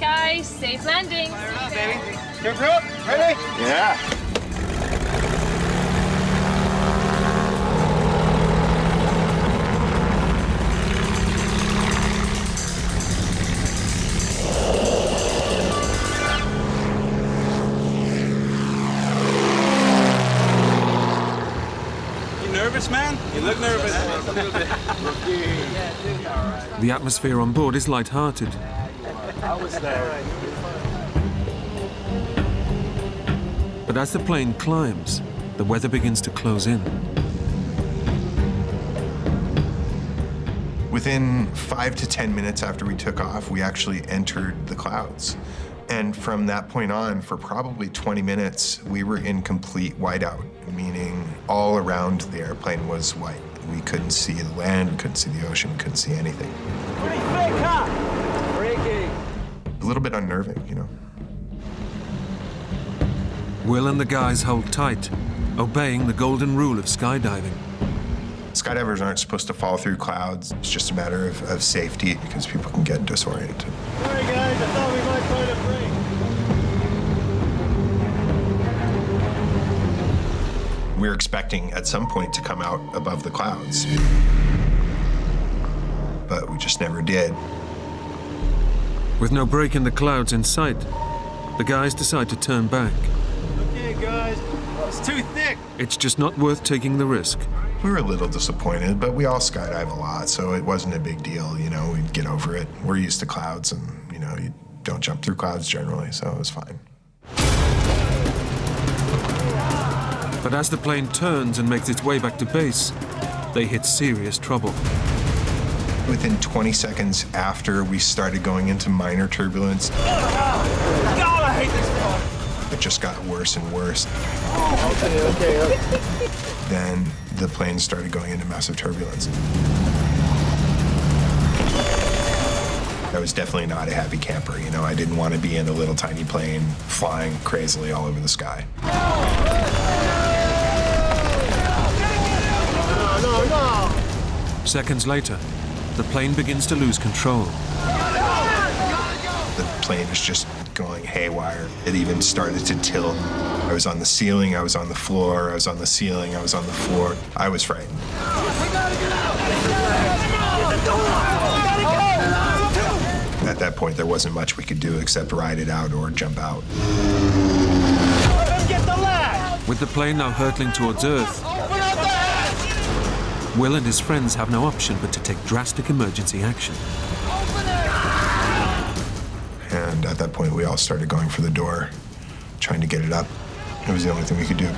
guys. Safe landing. Fire up, baby. Your group, ready? Yeah. Nervous, man? You look nervous. A little bit. The atmosphere on board is light-hearted. I was there. But as the plane climbs, the weather begins to close in. Within 5 to 10 minutes after we took off, we actually entered the clouds. And from that point on, for probably 20 minutes, we were in complete whiteout, meaning all around the airplane was white. We couldn't see the land, we couldn't see the ocean, we couldn't see anything. Pretty thick, huh? Breaking. A little bit unnerving, you know. Will and the guys hold tight, obeying the golden rule of skydiving. Skydivers aren't supposed to fall through clouds. It's just a matter of safety because people can get disoriented. Sorry, guys, I thought we might try to break. We were expecting at some point to come out above the clouds, but we just never did. With no break in the clouds in sight, the guys decide to turn back. Okay, guys, it's too thick. It's just not worth taking the risk. We were a little disappointed, but we all skydive a lot, so it wasn't a big deal, you know, we'd get over it. We're used to clouds and, you know, you don't jump through clouds generally, so it was fine. But as the plane turns and makes its way back to base, they hit serious trouble. Within 20 seconds after we started going into minor turbulence, God, I hate this car. it just got worse and worse. Okay. Then the plane started going into massive turbulence. I was definitely not a happy camper, you know. I didn't want to be in a little tiny plane flying crazily all over the sky. No. Seconds later, the plane begins to lose control. The plane was just going haywire. It even started to tilt. I was on the ceiling, I was on the floor, I was on the ceiling, I was on the floor. I was frightened. At that point, there wasn't much we could do except ride it out or jump out. Get the lag. With the plane now hurtling towards Earth, Will and his friends have no option but to take drastic emergency action. And at that point, we all started going for the door, trying to get it up. It was the only thing we could do.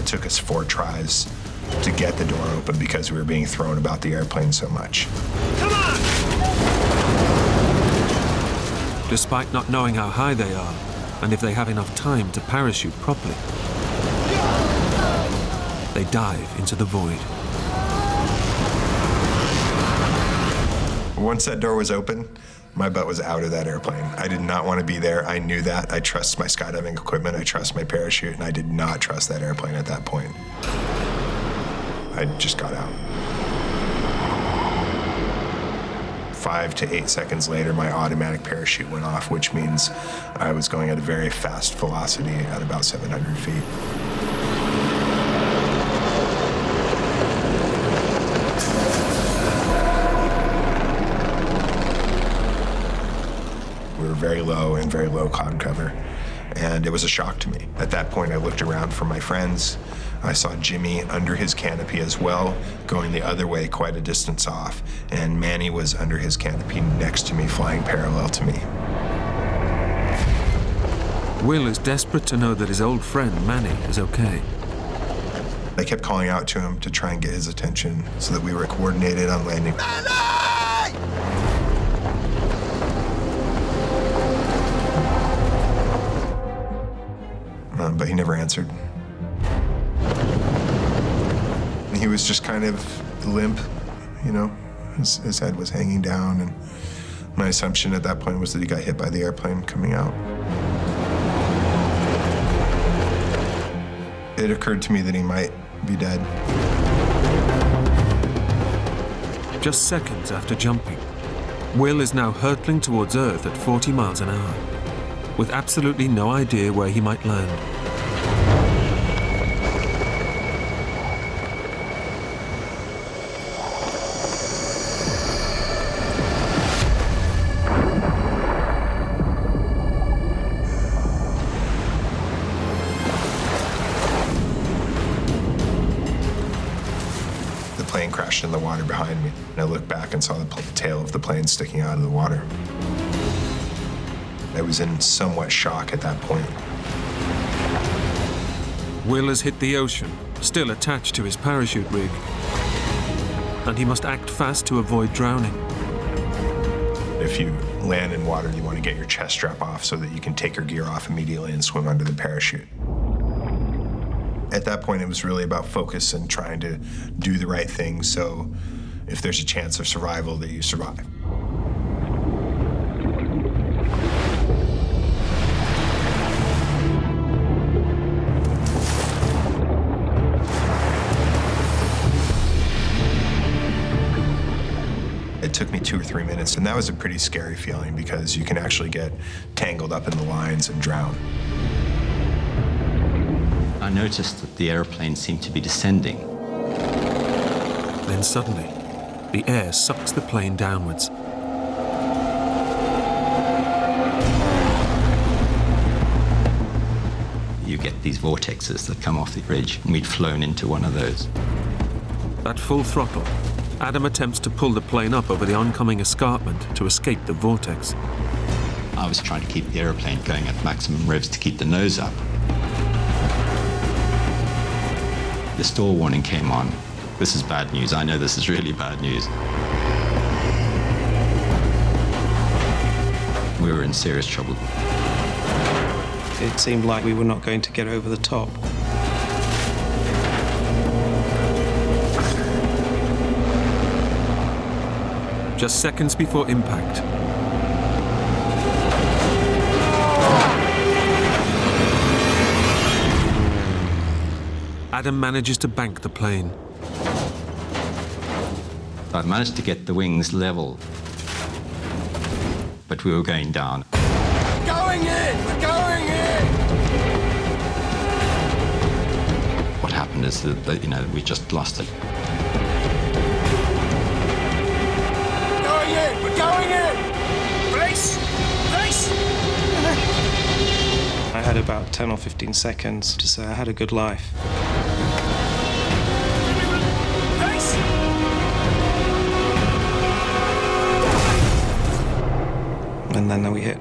It took us 4 tries to get the door open because we were being thrown about the airplane so much. Come on. Despite not knowing how high they are, and if they have enough time to parachute properly, they dive into the void. Once that door was open, my butt was out of that airplane. I did not want to be there. I knew that. I trust my skydiving equipment. I trust my parachute, and I did not trust that airplane at that point. I just got out. 5 to 8 seconds later, my automatic parachute went off, which means I was going at a very fast velocity at about 700 feet. We were very low in very low cloud cover, and it was a shock to me. At that point, I looked around for my friends. I saw Jimmy under his canopy as well, going the other way quite a distance off, and Manny was under his canopy next to me, flying parallel to me. Will is desperate to know that his old friend, Manny, is okay. I kept calling out to him to try and get his attention so that we were coordinated on landing. But he never answered. He was just kind of limp, you know. His head was hanging down, and my assumption at that point was that he got hit by the airplane coming out. It occurred to me that he might be dead. Just seconds after jumping, Will is now hurtling towards Earth at 40 miles an hour, with absolutely no idea where he might land. The plane crashed in the water behind me, and I looked back and saw the tail of the plane sticking out of the water. I was in somewhat shock at that point. Will has hit the ocean, still attached to his parachute rig, and he must act fast to avoid drowning. If you land in water, you want to get your chest strap off so that you can take your gear off immediately and swim under the parachute. At that point, it was really about focus and trying to do the right thing, so if there's a chance of survival, that you survive. It took me 2 or 3 minutes, and that was a pretty scary feeling because you can actually get tangled up in the lines and drown. I noticed that the airplane seemed to be descending. Then suddenly, the air sucks the plane downwards. You get these vortexes that come off the ridge, and we'd flown into one of those. At full throttle, Adam attempts to pull the plane up over the oncoming escarpment to escape the vortex. I was trying to keep the airplane going at maximum revs to keep the nose up. The stall warning came on. This is bad news. I know this is really bad news. We were in serious trouble. It seemed like we were not going to get over the top. Just seconds before impact, Adam manages to bank the plane. I managed to get the wings level, but we were going down. Going in! We're going in! What happened is that we just lost it. Going in! We're going in! Brace! Brace! I had about 10 or 15 seconds to say I had a good life. Brace! And then we hit.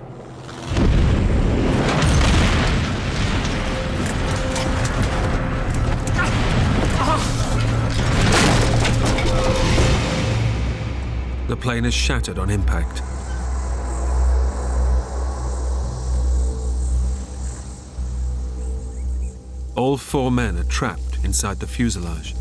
The plane is shattered on impact. All 4 men are trapped inside the fuselage.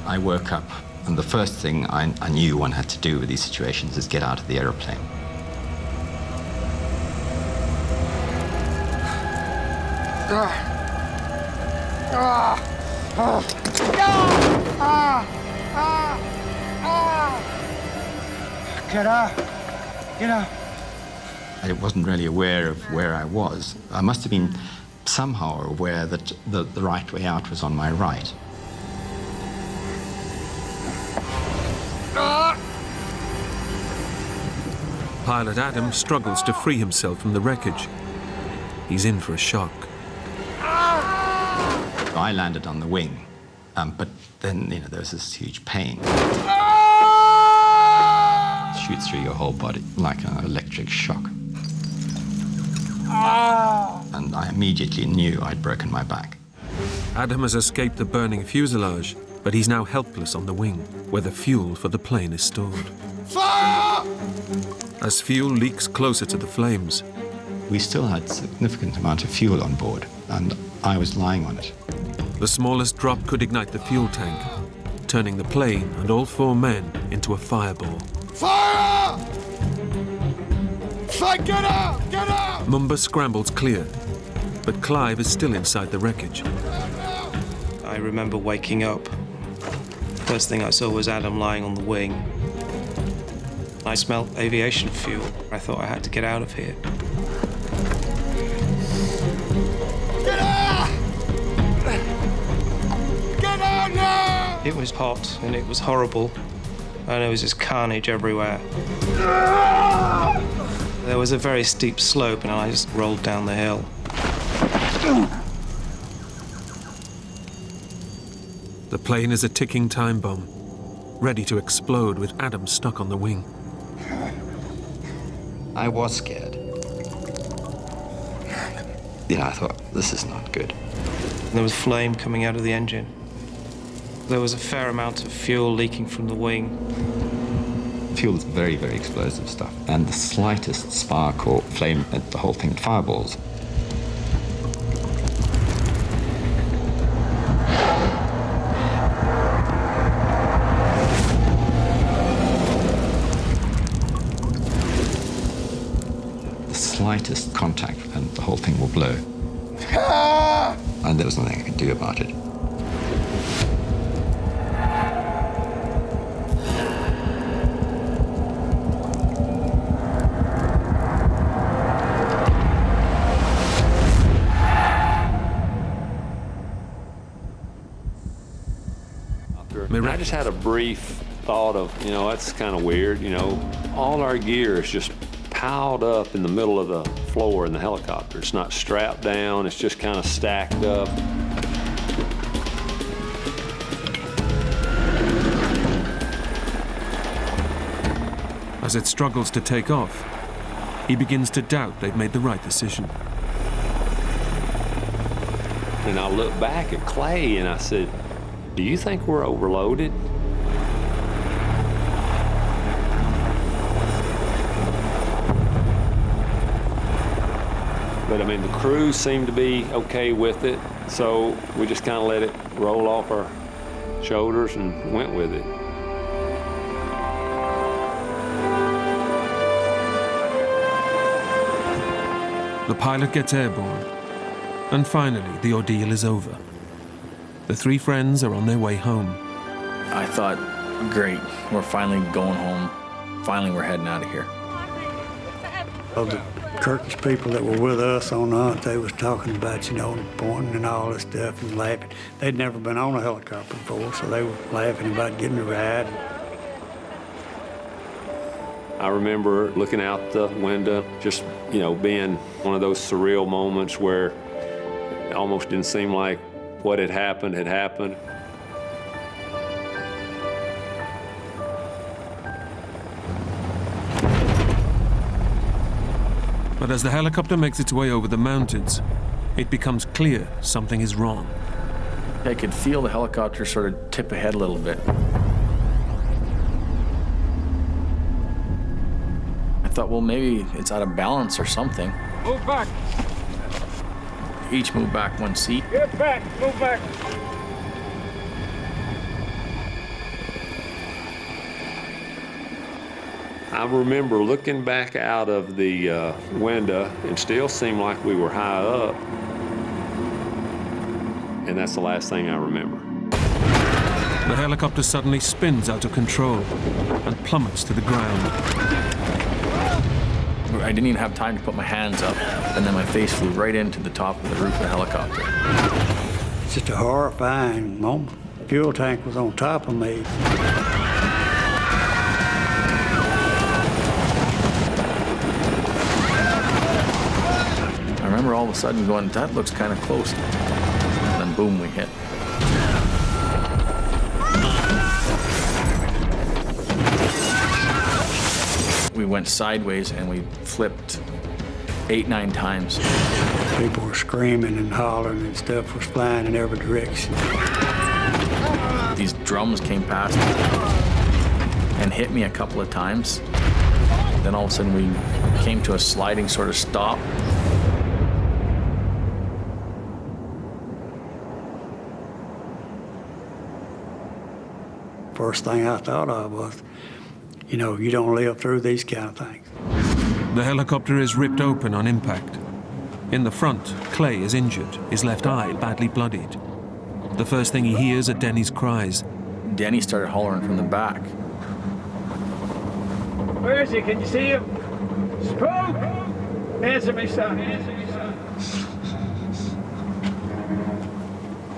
I woke up, and the first thing I knew one had to do with these situations is get out of the airplane. Get out! Get out! I wasn't really aware of where I was. I must have been somehow aware that the right way out was on my right. Pilot Adam struggles to free himself from the wreckage. He's in for a shock. I landed on the wing, but then, there was this huge pain. Shoots through your whole body like an electric shock. And I immediately knew I'd broken my back. Adam has escaped the burning fuselage, but he's now helpless on the wing, where the fuel for the plane is stored. Fire! As fuel leaks closer to the flames, We still had a significant amount of fuel on board, and I was lying on it. the smallest drop could ignite the fuel tank. turning the plane and all 4 men into a fireball. Fire! Get out! Get out! Mumba scrambles clear, but Clive is still inside the wreckage. I remember waking up. First thing I saw was Adam lying on the wing. I smelled aviation fuel. I thought I had to get out of here. Get out! Get out now! It was hot and it was horrible, and there was just carnage everywhere. There was a very steep slope, and I just rolled down the hill. The plane is a ticking time bomb, ready to explode with Adam stuck on the wing. I was scared. I thought, this is not good. There was flame coming out of the engine. There was a fair amount of fuel leaking from the wing. Fuel is very, very explosive stuff, and the slightest spark or flame, the whole thing fireballs. The slightest contact and the whole thing will blow. And there was nothing I could do about it. I just had a brief thought of, that's kind of weird, all our gear is just piled up in the middle of the floor in the helicopter. It's not strapped down, it's just kind of stacked up. As it struggles to take off, he begins to doubt they've made the right decision. And I looked back at Clay and I said, do you think we're overloaded? But I mean, the crew seemed to be okay with it, so we just kind of let it roll off our shoulders and went with it. The pilot gets airborne, and finally the ordeal is over. The 3 friends are on their way home. I thought, great, we're finally going home. Finally, we're heading out of here. Of the Turkish people that were with us on the hunt, they was talking about, pointing and all this stuff and laughing. They'd never been on a helicopter before, so they were laughing about getting a ride. I remember looking out the window, just, being one of those surreal moments where it almost didn't seem like what had happened had happened. But as the helicopter makes its way over the mountains, it becomes clear something is wrong. I could feel the helicopter sort of tip ahead a little bit. I thought, well, maybe it's out of balance or something. Move back. Each move back 1 seat. Get back. Move back. I remember looking back out of the window and still seemed like we were high up. And that's the last thing I remember. The helicopter suddenly spins out of control and plummets to the ground. I didn't even have time to put my hands up, and then my face flew right into the top of the roof of the helicopter. It's just a horrifying moment. The fuel tank was on top of me. I remember all of a sudden going, that looks kind of close. And then boom, we hit. We went sideways and we flipped 8-9 times. People were screaming and hollering and stuff was flying in every direction. These drums came past me and hit me a couple of times. Then all of a sudden we came to a sliding sort of stop. First thing I thought of was, you know, you don't live through these kind of things. The helicopter is ripped open on impact. In the front, Clay is injured, his left eye badly bloodied. The first thing he hears are Denny's cries. Denny started hollering from the back. Where is he? Can you see him? Spook! Answer me, son. Answer me, son.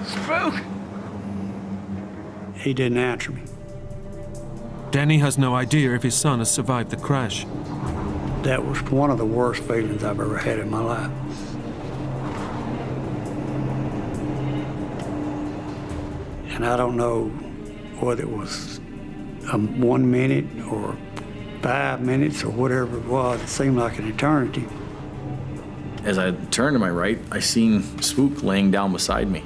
Spook! He didn't answer me. Denny has no idea if his son has survived the crash. That was one of the worst feelings I've ever had in my life. And I don't know whether it was 1 minute or 5 minutes or whatever it was. It seemed like an eternity. As I turned to my right, I seen Spook laying down beside me.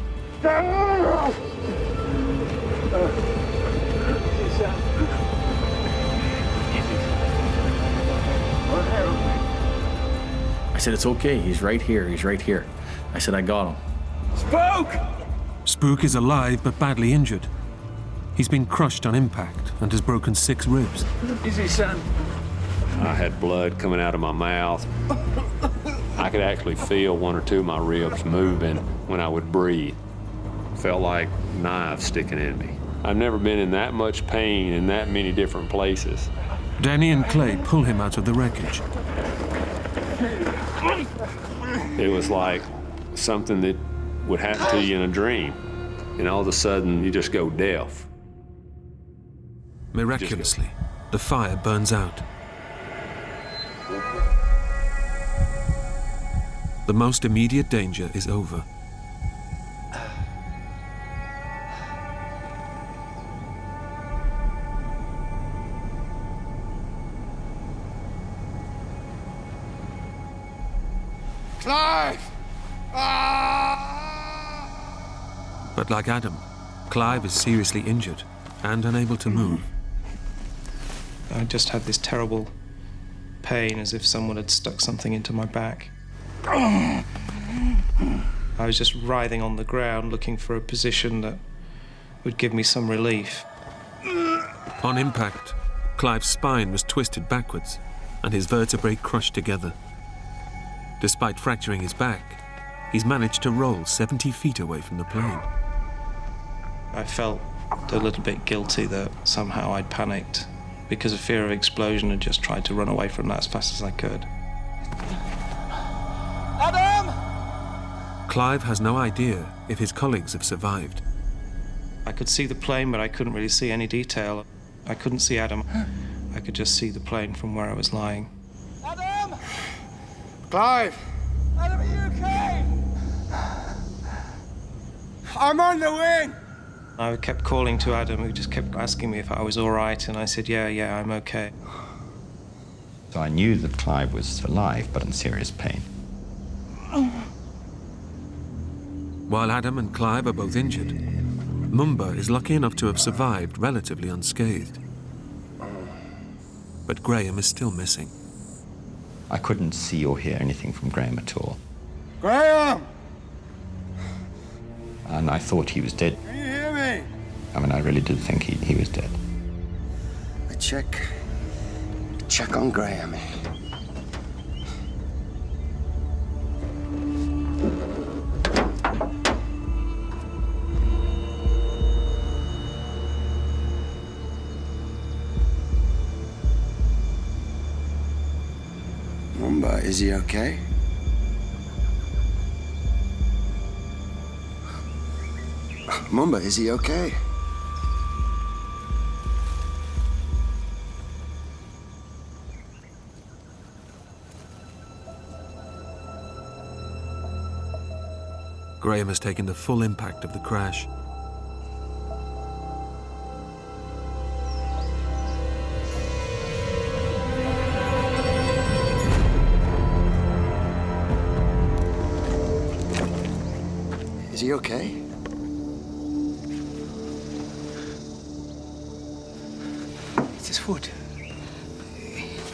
I said, it's okay, he's right here, he's right here. I said, I got him. Spook! Spook is alive but badly injured. He's been crushed on impact and has broken 6 ribs. Easy, son. I had blood coming out of my mouth. I could actually feel 1 or 2 of my ribs moving when I would breathe. Felt like knives sticking in me. I've never been in that much pain in that many different places. Danny and Clay pull him out of the wreckage. It was like something that would happen to you in a dream, and all of a sudden you just go deaf. Miraculously, the fire burns out. The most immediate danger is over. Clive! But like Adam, Clive is seriously injured and unable to move. I just had this terrible pain as if someone had stuck something into my back. I was just writhing on the ground looking for a position that would give me some relief. On impact, Clive's spine was twisted backwards and his vertebrae crushed together. Despite fracturing his back, he's managed to roll 70 feet away from the plane. I felt a little bit guilty that somehow I'd panicked because of fear of explosion and just tried to run away from that as fast as I could. Adam! Clive has no idea if his colleagues have survived. I could see the plane, but I couldn't really see any detail. I couldn't see Adam. I could just see the plane from where I was lying. Adam! Clive! Adam, are you okay? I'm on the wing! I kept calling to Adam, who just kept asking me if I was all right, and I said, yeah, I'm okay. So I knew that Clive was alive, but in serious pain. While Adam and Clive are both injured, Mumba is lucky enough to have survived relatively unscathed. But Graham is still missing. I couldn't see or hear anything from Graham at all. Graham! And I thought he was dead. Can you hear me? I mean, I really did think he was dead. I check on Graham. Mumba, is he okay? Mumba, is he okay? Graham has taken the full impact of the crash. Is he okay? It's his foot.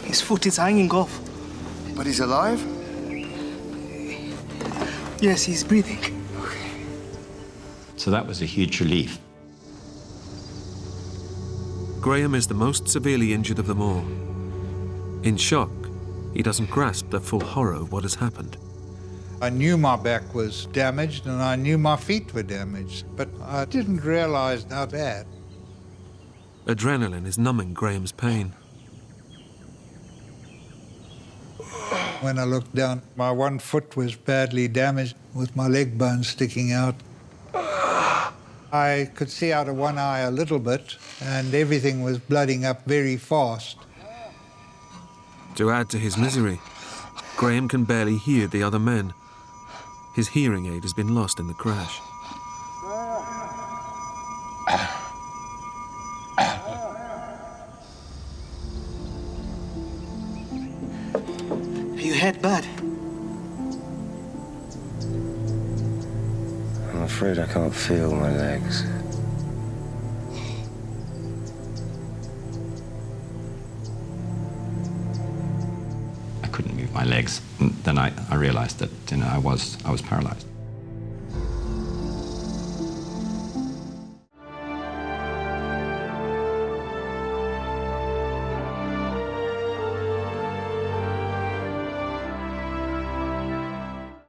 His foot is hanging off. But he's alive? Yes, he's breathing. So that was a huge relief. Graham is the most severely injured of them all. In shock, he doesn't grasp the full horror of what has happened. I knew my back was damaged and I knew my feet were damaged, but I didn't realize how bad. Adrenaline is numbing Graham's pain. When I looked down, my one foot was badly damaged with my leg bone sticking out. I could see out of one eye a little bit and everything was blooding up very fast. To add to his misery, Graham can barely hear the other men. His hearing aid has been lost in the crash. Are you hurt bad? I'm afraid I can't feel my legs. I couldn't move my legs. And then I realized that I was paralyzed.